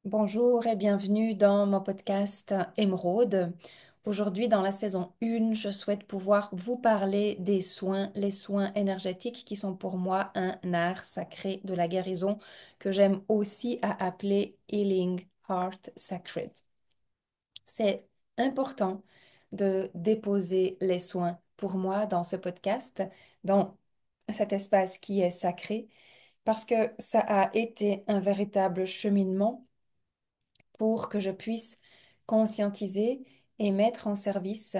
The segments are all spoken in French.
Bonjour et bienvenue dans mon podcast Émeraude. Aujourd'hui, dans la saison 1, je souhaite pouvoir vous parler des soins, les soins énergétiques qui sont pour moi un art sacré de la guérison que j'aime aussi à appeler Healing Heart Sacred. C'est important de déposer les soins pour moi dans ce podcast, dans cet espace qui est sacré, parce que ça a été un véritable cheminement pour que je puisse conscientiser et mettre en service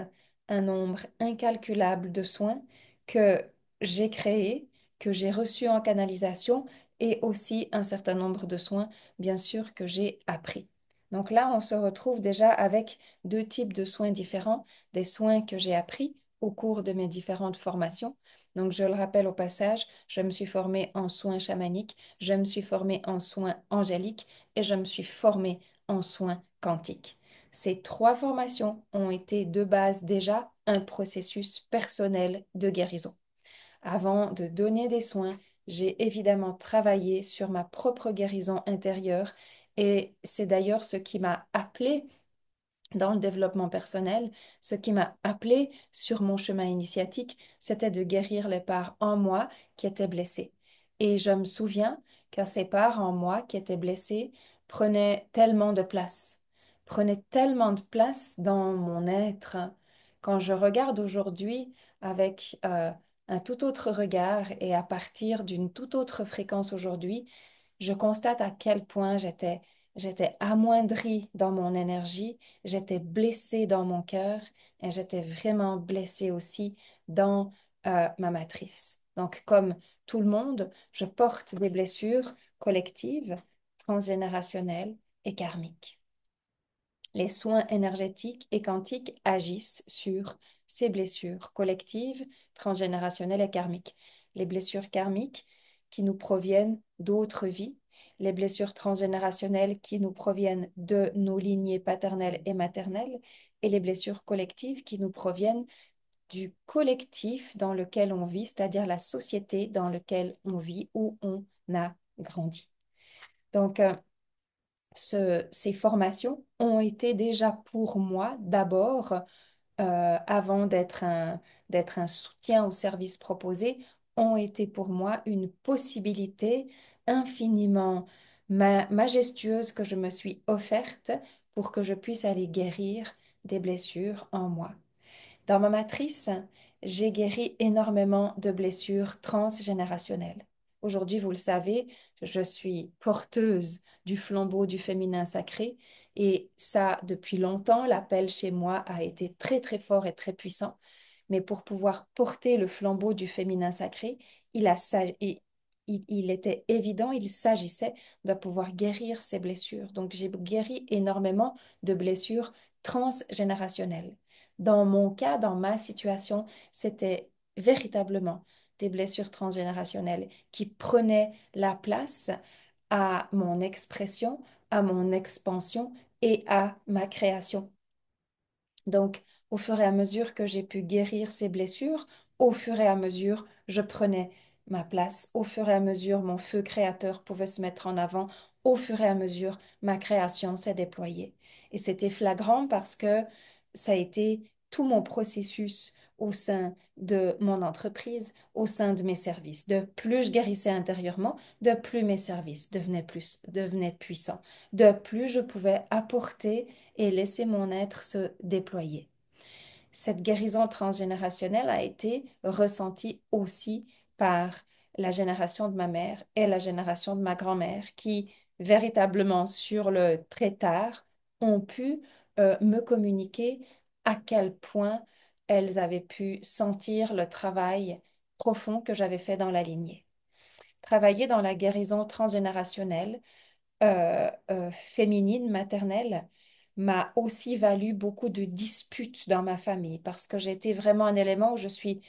un nombre incalculable de soins que j'ai créés, que j'ai reçus en canalisation et aussi un certain nombre de soins, bien sûr, que j'ai appris. Donc là, on se retrouve déjà avec deux types de soins différents, des soins que j'ai appris au cours de mes différentes formations. Donc, je le rappelle au passage, je me suis formée en soins chamaniques, je me suis formée en soins angéliques et je me suis formée en soins quantiques. Ces trois formations ont été de base déjà un processus personnel de guérison. Avant de donner des soins, j'ai évidemment travaillé sur ma propre guérison intérieure et c'est d'ailleurs ce qui m'a appelé dans le développement personnel, ce qui m'a appelé sur mon chemin initiatique, c'était de guérir les parts en moi qui étaient blessées. Et je me souviens que ces parts en moi qui étaient blessées prenaient tellement de place dans mon être. Quand je regarde aujourd'hui avec un tout autre regard et à partir d'une toute autre fréquence aujourd'hui, je constate à quel point j'étais amoindrie dans mon énergie, j'étais blessée dans mon cœur et j'étais vraiment blessée aussi dans ma matrice. Donc, comme tout le monde, je porte des blessures collectives, transgénérationnelles et karmiques. Les soins énergétiques et quantiques agissent sur ces blessures collectives, transgénérationnelles et karmiques. Les blessures karmiques qui nous proviennent d'autres vies, les blessures transgénérationnelles qui nous proviennent de nos lignées paternelles et maternelles, et les blessures collectives qui nous proviennent du collectif dans lequel on vit, c'est-à-dire la société dans laquelle on vit, où on a grandi. Donc, ces formations ont été déjà pour moi d'abord, avant d'être un soutien au service proposé, ont été pour moi une possibilité infiniment majestueuse que je me suis offerte pour que je puisse aller guérir des blessures en moi. Dans ma matrice, j'ai guéri énormément de blessures transgénérationnelles. Aujourd'hui, vous le savez, je suis porteuse du flambeau du féminin sacré et ça, depuis longtemps, l'appel chez moi a été très très fort et très puissant. Mais pour pouvoir porter le flambeau du féminin sacré, il a, sa- il était évident, il s'agissait de pouvoir guérir ces blessures. Donc j'ai guéri énormément de blessures transgénérationnelles. Dans mon cas, dans ma situation, c'était véritablement des blessures transgénérationnelles qui prenaient la place à mon expression, à mon expansion et à ma création. Donc, au fur et à mesure que j'ai pu guérir ces blessures, au fur et à mesure, je prenais ma place, au fur et à mesure, mon feu créateur pouvait se mettre en avant, au fur et à mesure, ma création s'est déployée. Et c'était flagrant parce que ça a été tout mon processus au sein de mon entreprise, au sein de mes services. De plus je guérissais intérieurement, de plus mes services devenaient puissants, de plus je pouvais apporter et laisser mon être se déployer. Cette guérison transgénérationnelle a été ressentie aussi par la génération de ma mère et la génération de ma grand-mère qui, véritablement sur le très tard, ont pu me communiquer à quel point elles avaient pu sentir le travail profond que j'avais fait dans la lignée. Travailler dans la guérison transgénérationnelle, féminine, maternelle, m'a aussi valu beaucoup de disputes dans ma famille parce que j'ai été vraiment un élément où je suis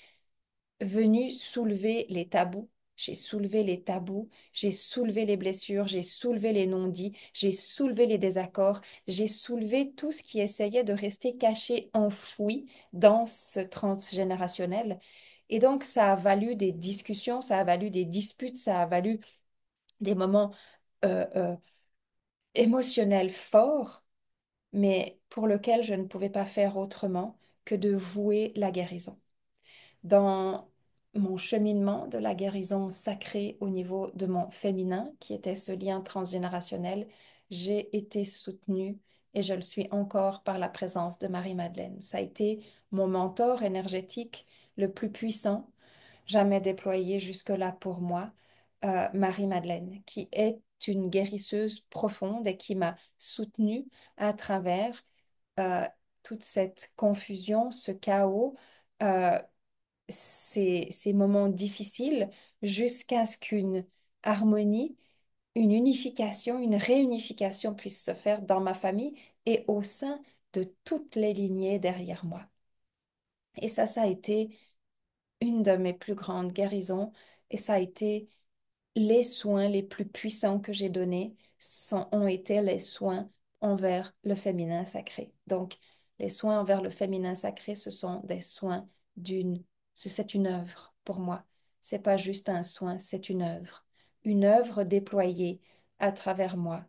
venue soulever les tabous. J'ai soulevé les tabous, j'ai soulevé les blessures, j'ai soulevé les non-dits, j'ai soulevé les désaccords, j'ai soulevé tout ce qui essayait de rester caché, enfoui dans ce transgénérationnel. Et donc, ça a valu des discussions, ça a valu des disputes, ça a valu des moments euh, euh, émotionnel fort, mais pour lequel je ne pouvais pas faire autrement que de vouer la guérison. Dans mon cheminement de la guérison sacrée au niveau de mon féminin, qui était ce lien transgénérationnel, j'ai été soutenue et je le suis encore par la présence de Marie-Madeleine. Ça a été mon mentor énergétique le plus puissant jamais déployé jusque-là pour moi, Marie-Madeleine, qui est une guérisseuse profonde et qui m'a soutenue à travers euh, toute cette confusion, ce chaos, euh, ces moments difficiles, jusqu'à ce qu'une harmonie, une unification, une réunification puisse se faire dans ma famille et au sein de toutes les lignées derrière moi. Et ça a été une de mes plus grandes guérisons et ça a été les soins les plus puissants que j'ai donnés ont été les soins envers le féminin sacré. Donc, les soins envers le féminin sacré, ce sont des soins c'est une œuvre pour moi. C'est pas juste un soin, c'est une œuvre déployée à travers moi,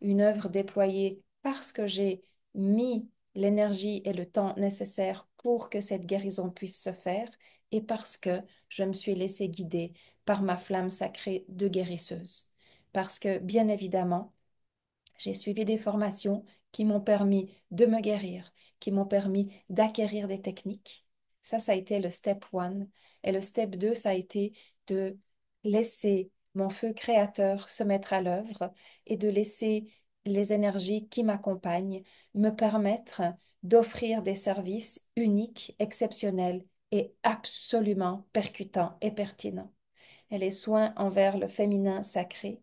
une œuvre déployée parce que j'ai mis l'énergie et le temps nécessaires pour que cette guérison puisse se faire et parce que je me suis laissée guider par ma flamme sacrée de guérisseuse. Parce que, bien évidemment, j'ai suivi des formations qui m'ont permis de me guérir, qui m'ont permis d'acquérir des techniques. Ça a été le step one. Et le step 2, ça a été de laisser mon feu créateur se mettre à l'œuvre et de laisser les énergies qui m'accompagnent me permettre d'offrir des services uniques, exceptionnels et absolument percutants et pertinents et les soins envers le féminin sacré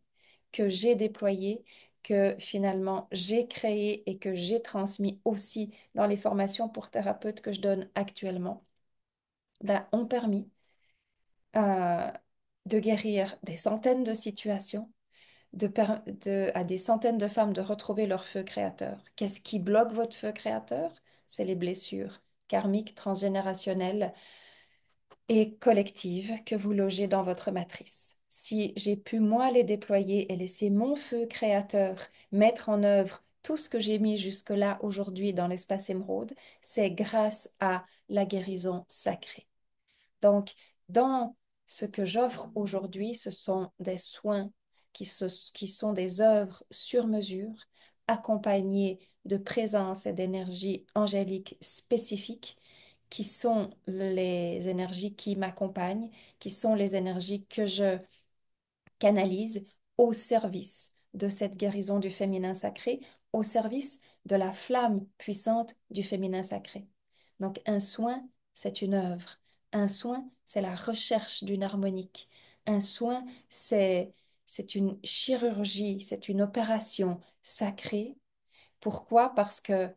que j'ai déployés, que finalement j'ai créé et que j'ai transmis aussi dans les formations pour thérapeutes que je donne actuellement, ben, ont permis euh, de guérir des centaines de situations, à des centaines de femmes de retrouver leur feu créateur. Qu'est-ce qui bloque votre feu créateur? C'est les blessures karmiques, transgénérationnelles et collective que vous logez dans votre matrice. Si j'ai pu, moi, les déployer et laisser mon feu créateur mettre en œuvre tout ce que j'ai mis jusque-là aujourd'hui dans l'espace émeraude, c'est grâce à la guérison sacrée. Donc, dans ce que j'offre aujourd'hui, ce sont des soins qui sont des œuvres sur mesure, accompagnées de présence et d'énergie angélique spécifiques, qui sont les énergies qui m'accompagnent, qui sont les énergies que je canalise au service de cette guérison du féminin sacré, au service de la flamme puissante du féminin sacré. Donc un soin, c'est une œuvre. Un soin, c'est la recherche d'une harmonique. Un soin, c'est une chirurgie, c'est une opération sacrée. Pourquoi? Parce que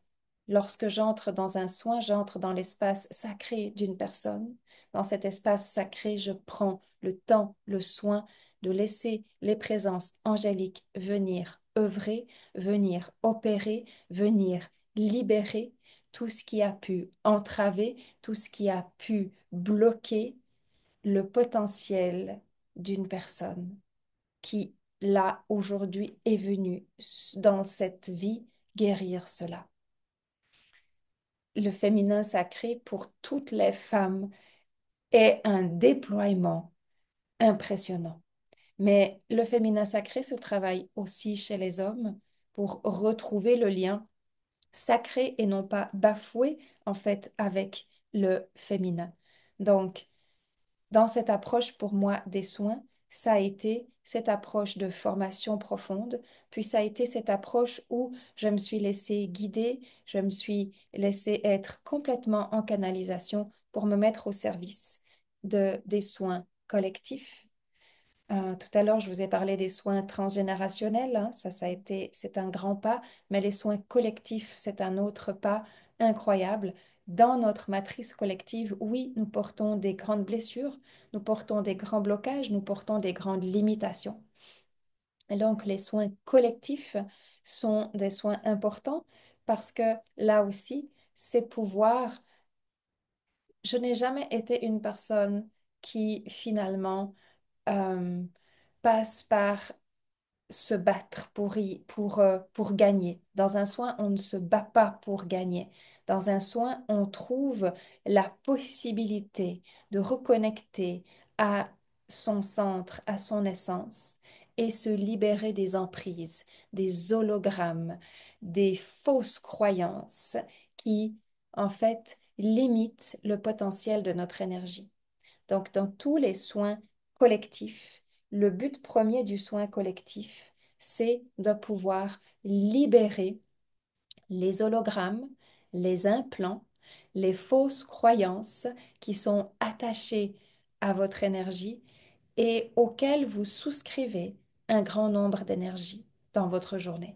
lorsque j'entre dans un soin, j'entre dans l'espace sacré d'une personne. Dans cet espace sacré, je prends le temps, le soin de laisser les présences angéliques venir œuvrer, venir opérer, venir libérer tout ce qui a pu entraver, tout ce qui a pu bloquer le potentiel d'une personne qui, là, aujourd'hui, est venu dans cette vie guérir cela. Le féminin sacré pour toutes les femmes est un déploiement impressionnant. Mais le féminin sacré se travaille aussi chez les hommes pour retrouver le lien sacré et non pas bafoué en fait avec le féminin. Donc, dans cette approche pour moi des soins, ça a été cette approche de formation profonde, puis ça a été cette approche où je me suis laissée guider, je me suis laissée être complètement en canalisation pour me mettre au service des soins collectifs. Tout à l'heure, je vous ai parlé des soins transgénérationnels, hein. Ça a été, c'est un grand pas, mais les soins collectifs, c'est un autre pas incroyable. Dans notre matrice collective, oui, nous portons des grandes blessures, nous portons des grands blocages, nous portons des grandes limitations. Et donc, les soins collectifs sont des soins importants parce que là aussi, c'est pouvoir. Je n'ai jamais été une personne qui finalement euh, passe par se battre pour gagner. Dans un soin, on ne se bat pas pour gagner. Dans un soin, on trouve la possibilité de reconnecter à son centre, à son essence, et se libérer des emprises, des hologrammes, des fausses croyances qui, en fait, limitent le potentiel de notre énergie. Donc, dans tous les soins collectifs, le but premier du soin collectif, c'est de pouvoir libérer les hologrammes, les implants, les fausses croyances qui sont attachées à votre énergie et auxquelles vous souscrivez un grand nombre d'énergie dans votre journée.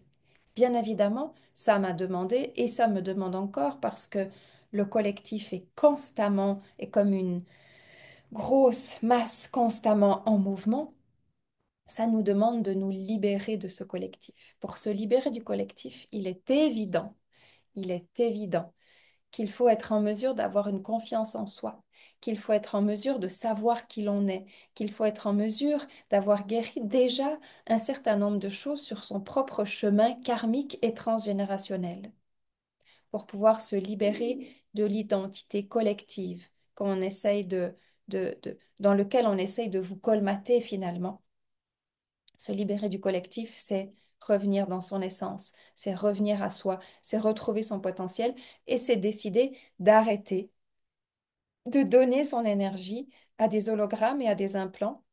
Bien évidemment, ça m'a demandé et ça me demande encore parce que le collectif est constamment, est comme une grosse masse constamment en mouvement, ça nous demande de nous libérer de ce collectif. Pour se libérer du collectif, il est évident qu'il faut être en mesure d'avoir une confiance en soi, qu'il faut être en mesure de savoir qui l'on est, qu'il faut être en mesure d'avoir guéri déjà un certain nombre de choses sur son propre chemin karmique et transgénérationnel pour pouvoir se libérer de l'identité collective qu'on essaye dans lequel on essaye de vous colmater finalement. Se libérer du collectif, c'est revenir dans son essence, c'est revenir à soi, c'est retrouver son potentiel et c'est décider d'arrêter de donner son énergie à des hologrammes et à des implants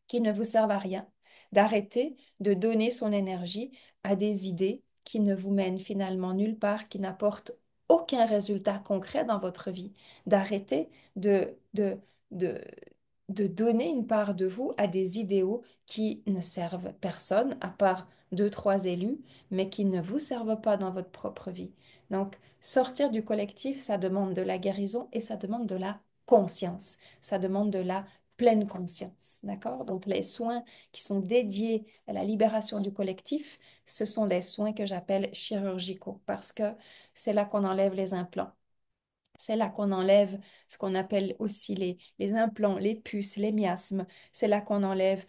qui ne vous servent à rien, d'arrêter de donner son énergie à des idées qui ne vous mènent finalement nulle part, qui n'apportent aucun résultat concret dans votre vie, d'arrêter de, de donner une part de vous à des idéaux qui ne servent personne, à part deux, trois élus, mais qui ne vous servent pas dans votre propre vie. Donc, sortir du collectif, ça demande de la guérison et ça demande de la conscience, ça demande de la pleine conscience, d'accord? Donc, les soins qui sont dédiés à la libération du collectif, ce sont des soins que j'appelle chirurgicaux parce que c'est là qu'on enlève les implants. C'est là qu'on enlève ce qu'on appelle aussi les implants, les puces, les miasmes. C'est là qu'on enlève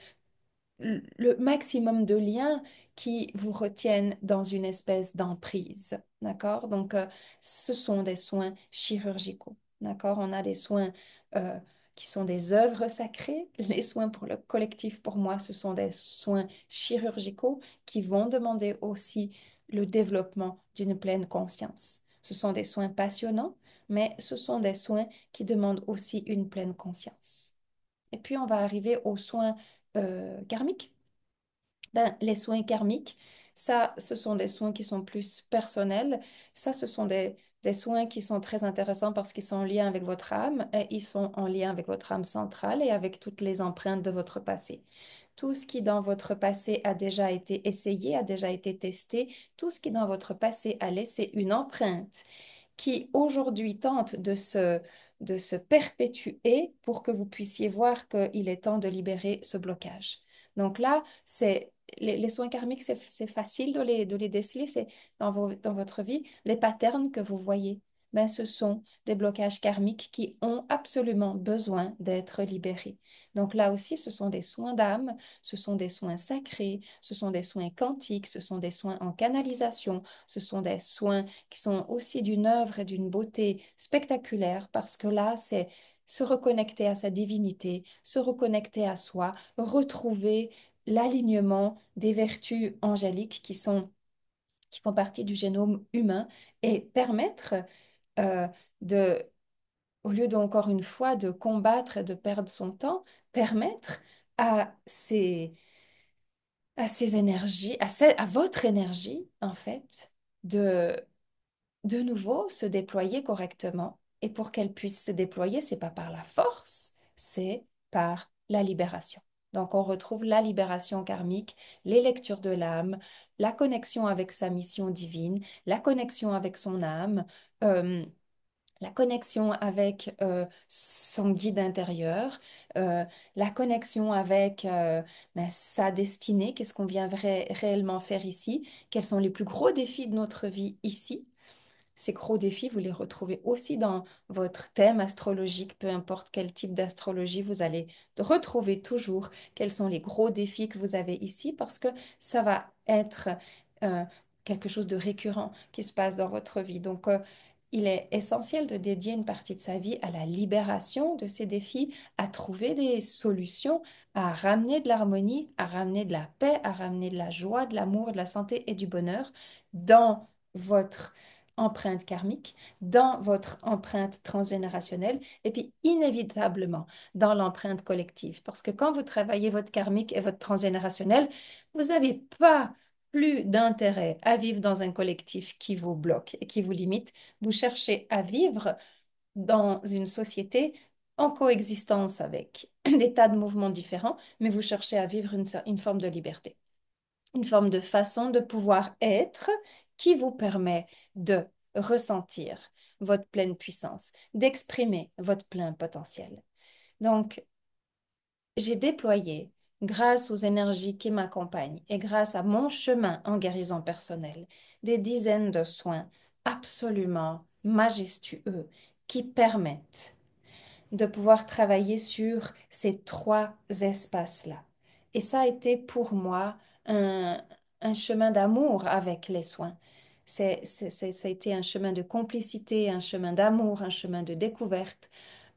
le maximum de liens qui vous retiennent dans une espèce d'emprise. D'accord? Donc, ce sont des soins chirurgicaux. D'accord? On a des soins euh, qui sont des œuvres sacrées. Les soins pour le collectif, pour moi, ce sont des soins chirurgicaux qui vont demander aussi le développement d'une pleine conscience. Ce sont des soins passionnants, mais ce sont des soins qui demandent aussi une pleine conscience. Et puis, on va arriver aux soins karmiques. Ben, les soins karmiques, ça, ce sont des soins qui sont plus personnels. Ça, ce sont des soins qui sont très intéressants parce qu'ils sont en lien avec votre âme et ils sont en lien avec votre âme centrale et avec toutes les empreintes de votre passé. Tout ce qui dans votre passé a déjà été essayé, a déjà été testé, tout ce qui dans votre passé a laissé une empreinte qui aujourd'hui tente de se perpétuer pour que vous puissiez voir qu'il est temps de libérer ce blocage. Donc là, c'est les soins karmiques, c'est facile de les déceler, c'est dans votre vie, les patterns que vous voyez. Ben, ce sont des blocages karmiques qui ont absolument besoin d'être libérés. Donc là aussi, ce sont des soins d'âme, ce sont des soins sacrés, ce sont des soins quantiques, ce sont des soins en canalisation, ce sont des soins qui sont aussi d'une œuvre et d'une beauté spectaculaire parce que là, c'est se reconnecter à sa divinité, se reconnecter à soi, retrouver l'alignement des vertus angéliques qui font partie du génome humain et permettre euh, de, au lieu d'encore une fois de combattre et de perdre son temps, permettre à à ces énergies, à votre énergie, en fait, de nouveau se déployer correctement. Et pour qu'elle puisse se déployer, c'est pas par la force, c'est par la libération. Donc on retrouve la libération karmique, les lectures de l'âme, la connexion avec sa mission divine, la connexion avec son âme, euh, la connexion avec son guide intérieur, euh, la connexion avec ben, sa destinée, qu'est-ce qu'on vient réellement faire ici, quels sont les plus gros défis de notre vie ici ces gros défis, vous les retrouvez aussi dans votre thème astrologique, peu importe quel type d'astrologie, vous allez retrouver toujours quels sont les gros défis que vous avez ici parce que ça va être euh, quelque chose de récurrent qui se passe dans votre vie. Donc, il est essentiel de dédier une partie de sa vie à la libération de ces défis, à trouver des solutions, à ramener de l'harmonie, à ramener de la paix, à ramener de la joie, de l'amour, de la santé et du bonheur dans votre empreinte karmique, dans votre empreinte transgénérationnelle et puis inévitablement dans l'empreinte collective. Parce que quand vous travaillez votre karmique et votre transgénérationnel, vous n'avez pas plus d'intérêt à vivre dans un collectif qui vous bloque et qui vous limite. Vous cherchez à vivre dans une société en coexistence avec des tas de mouvements différents, mais vous cherchez à vivre une forme de liberté, une forme de façon de pouvoir être qui vous permet de ressentir votre pleine puissance, d'exprimer votre plein potentiel. Donc, j'ai déployé, grâce aux énergies qui m'accompagnent et grâce à mon chemin en guérison personnelle, des dizaines de soins absolument majestueux qui permettent de pouvoir travailler sur ces trois espaces-là. Et ça a été pour moi un chemin d'amour avec les soins. Ça a été un chemin de complicité, un chemin d'amour, un chemin de découverte,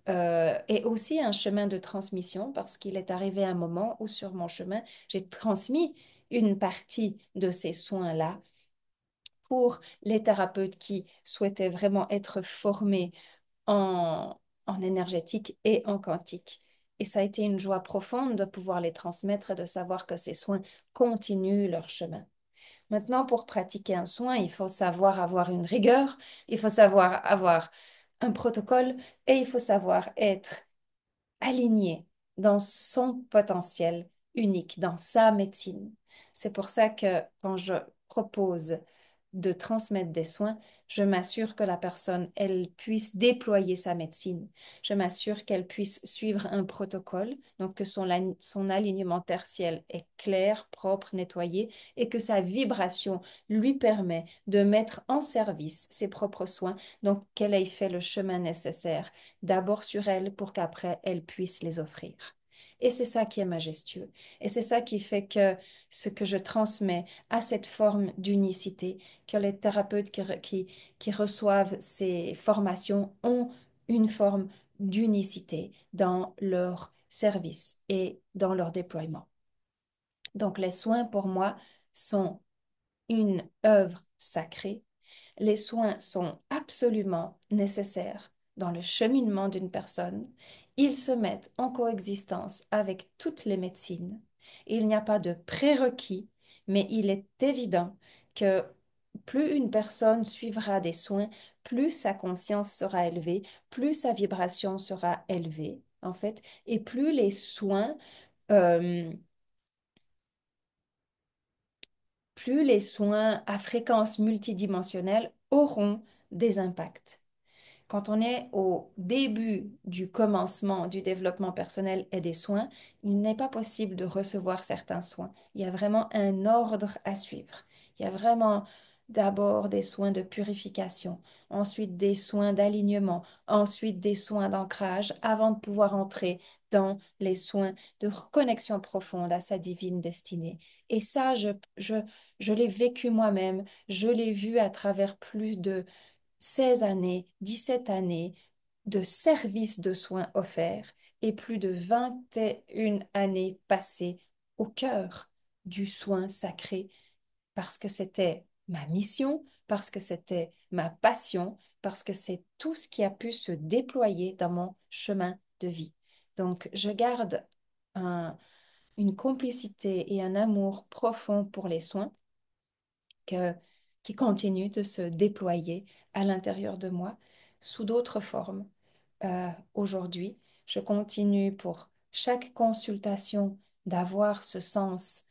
et aussi un chemin de transmission parce qu'il est arrivé un moment où sur mon chemin, j'ai transmis une partie de ces soins-là pour les thérapeutes qui souhaitaient vraiment être formés en, en énergétique et en quantique. Et ça a été une joie profonde de pouvoir les transmettre et de savoir que ces soins continuent leur chemin. Maintenant, pour pratiquer un soin, il faut savoir avoir une rigueur, il faut savoir avoir un protocole et il faut savoir être aligné dans son potentiel unique, dans sa médecine. C'est pour ça que quand je propose de transmettre des soins, je m'assure que la personne, elle puisse déployer sa médecine. Je m'assure qu'elle puisse suivre un protocole, donc que son alignement tertiel est clair, propre, nettoyé, et que sa vibration lui permet de mettre en service ses propres soins, donc qu'elle ait fait le chemin nécessaire d'abord sur elle pour qu'après elle puisse les offrir. Et c'est ça qui est majestueux. Et c'est ça qui fait que ce que je transmets a cette forme d'unicité, que les thérapeutes qui reçoivent ces formations ont une forme d'unicité dans leur service et dans leur déploiement. Donc les soins pour moi sont une œuvre sacrée. Les soins sont absolument nécessaires dans le cheminement d'une personne. Ils se mettent en coexistence avec toutes les médecines. Il n'y a pas de prérequis, mais il est évident que plus une personne suivra des soins, plus sa conscience sera élevée, plus sa vibration sera élevée, en fait, et plus les soins euh, plus les soins à fréquence multidimensionnelle auront des impacts. Quand on est au début du commencement du développement personnel et des soins, il n'est pas possible de recevoir certains soins. Il y a vraiment un ordre à suivre. Il y a vraiment d'abord des soins de purification, ensuite des soins d'alignement, ensuite des soins d'ancrage, avant de pouvoir entrer dans les soins de reconnexion profonde à sa divine destinée. Et ça, je l'ai vécu moi-même, je l'ai vu à travers plus de 16 années, 17 années de services de soins offerts et plus de 21 années passées au cœur du soin sacré parce que c'était ma mission, parce que c'était ma passion, parce que c'est tout ce qui a pu se déployer dans mon chemin de vie. Donc, je garde une complicité et un amour profond pour les soins que- qui continue de se déployer à l'intérieur de moi sous d'autres formes. Aujourd'hui, je continue pour chaque consultation d'avoir ce sens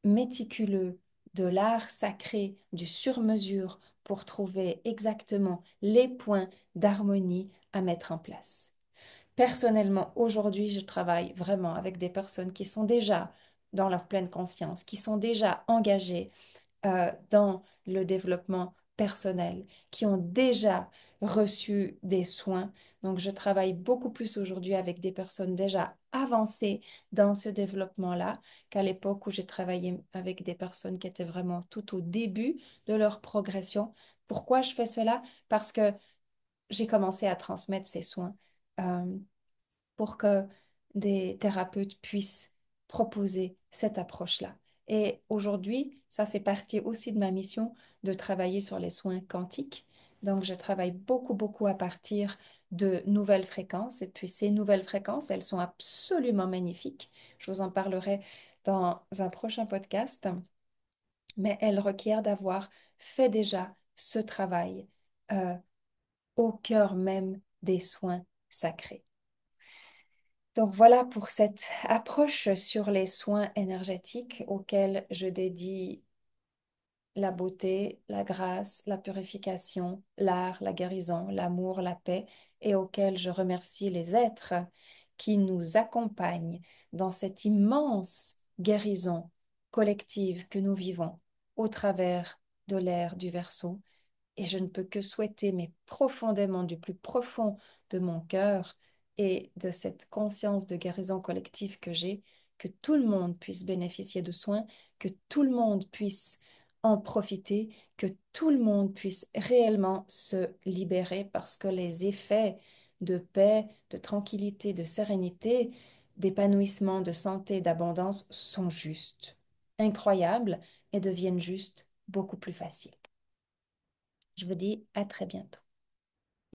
méticuleux de l'art sacré, du sur-mesure pour trouver exactement les points d'harmonie à mettre en place. Personnellement, aujourd'hui, je travaille vraiment avec des personnes qui sont déjà dans leur pleine conscience, qui sont déjà engagées dans le développement personnels qui ont déjà reçu des soins. Donc, je travaille beaucoup plus aujourd'hui avec des personnes déjà avancées dans ce développement-là qu'à l'époque où j'ai travaillé avec des personnes qui étaient vraiment tout au début de leur progression. Pourquoi je fais cela? Parce que j'ai commencé à transmettre ces soins euh, pour que des thérapeutes puissent proposer cette approche-là. Et aujourd'hui, ça fait partie aussi de ma mission de travailler sur les soins quantiques. Donc, je travaille beaucoup, beaucoup à partir de nouvelles fréquences. Et puis, ces nouvelles fréquences, elles sont absolument magnifiques. Je vous en parlerai dans un prochain podcast, mais elles requièrent d'avoir fait déjà ce travail euh, au cœur même des soins sacrés. Donc voilà pour cette approche sur les soins énergétiques auxquels je dédie la beauté, la grâce, la purification, l'art, la guérison, l'amour, la paix et auxquels je remercie les êtres qui nous accompagnent dans cette immense guérison collective que nous vivons au travers de l'ère du Verseau et je ne peux que souhaiter, mais profondément, du plus profond de mon cœur et de cette conscience de guérison collective que j'ai, que tout le monde puisse bénéficier de soins, que tout le monde puisse en profiter, que tout le monde puisse réellement se libérer parce que les effets de paix, de tranquillité, de sérénité, d'épanouissement, de santé, d'abondance sont justes, incroyables et deviennent juste beaucoup plus faciles. Je vous dis à très bientôt.